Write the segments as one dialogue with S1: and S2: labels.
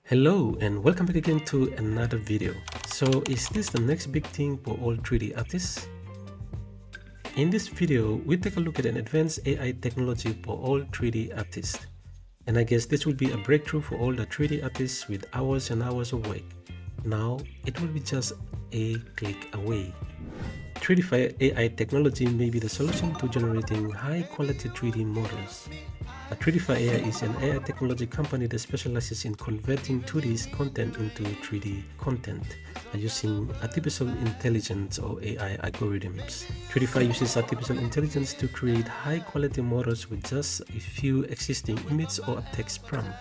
S1: Hello and welcome back again to another video. So is this the next big thing for all 3D artists? In this video, we take a look at an advanced AI technology for all 3D artists. And I guess this will be a breakthrough for all the 3D artists with hours and hours of work. Now, it will be just a click away. 3D AI technology may be the solution to generating high-quality 3D models. 3D AI is an AI technology company that specializes in converting 2D content into 3D content using artificial intelligence or AI algorithms. 3D uses artificial intelligence to create high-quality models with just a few existing images or a text prompt.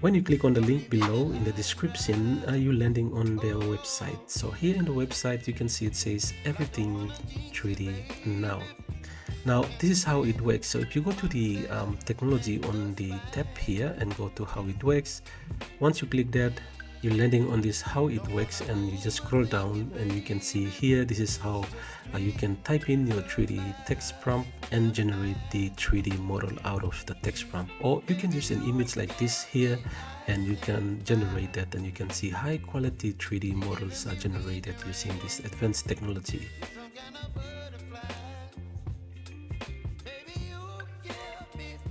S1: When you click on the link below in the description, you're landing on their website. So here in the website, you can see it says everything 3D now. Now, this is how it works. So if you go to the technology on the tab here and go to how it works, once you click that, you're landing on this how it works, and you just scroll down and you can see here this is how you can type in your 3D text prompt and generate the 3D model out of the text prompt, or you can use an image like this here and you can generate that, and you can see high quality 3D models are generated using this advanced technology.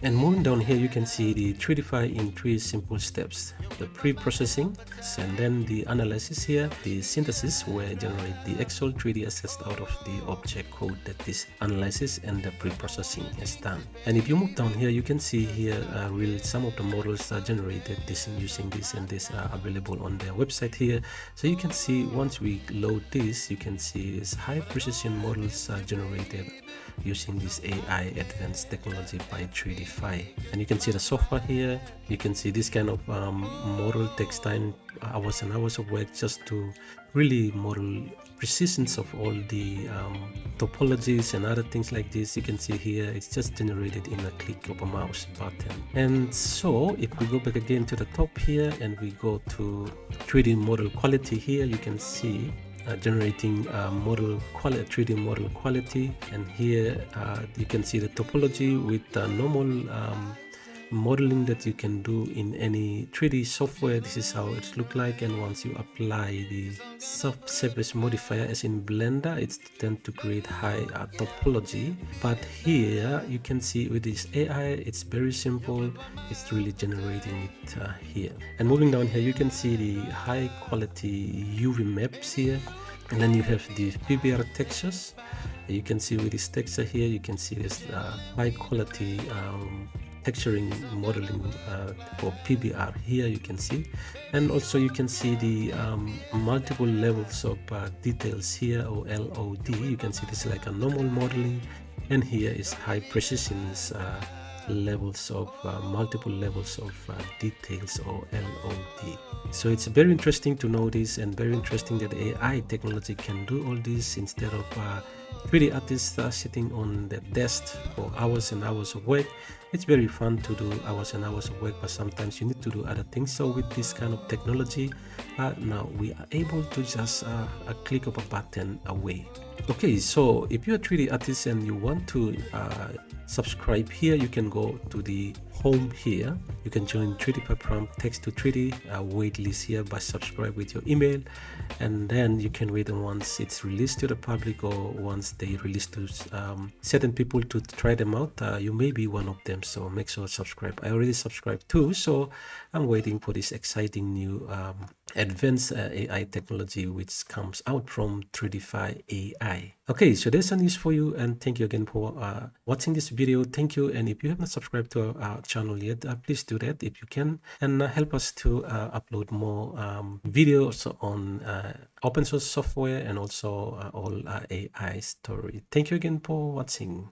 S1: And moving down here, you can see the 3D in 3 simple steps: the pre-processing, and then the analysis here, the synthesis, where generate the actual 3D assets out of the object code that this analysis and the pre-processing is done. And if you move down here, you can see here some of the models are generated using this, and this are available on their website here. So you can see once we load this, you can see it's high precision models are generated using this AI advanced technology by 3D. And you can see the software here. You can see this kind of model takes time, hours and hours of work just to really model precisions of all the topologies and other things like this. You can see here it's just generated in a click of a mouse button. And so if we go back again to the top here and we go to 3D model quality here, you can see generating 3D model quality, and here you can see the topology with normal modeling that you can do in any 3D software. This is how it looks like, and once you apply the subsurface modifier as in Blender, it's tend to create high topology. But here you can see with this AI, it's very simple. It's really generating it here. And moving down here, you can see the high quality UV maps here, and then you have the PBR textures. You can see with this texture here, you can see this high quality texturing modeling for PBR here, you can see. And also you can see the multiple levels of details here, or LOD. You can see this is like a normal modeling, and here is high precision levels of multiple levels of details, or LOD. So it's very interesting to know this, and very interesting that AI technology can do all this instead of 3D artists sitting on the desk for hours and hours of work. It's very fun to do hours and hours of work, but sometimes you need to do other things. So with this kind of technology, now we are able to just a click of a button away. Okay, so if you're a 3D artist and you want to subscribe here, you can go to the home here. You can join 3D prompt text to 3D waitlist here by subscribe with your email, and then you can wait on once it's released to the public, or once they release to certain people to try them out. You may be one of them, so make sure to subscribe. I already subscribed too, so I'm waiting for this exciting new advanced AI technology which comes out from 3D AI. Okay, so there's some news for you, and thank you again for watching this video. Thank you, and if you have not subscribed to our channel yet, please do that if you can, and help us to upload more videos on open source software and also all AI story. Thank you again for watching.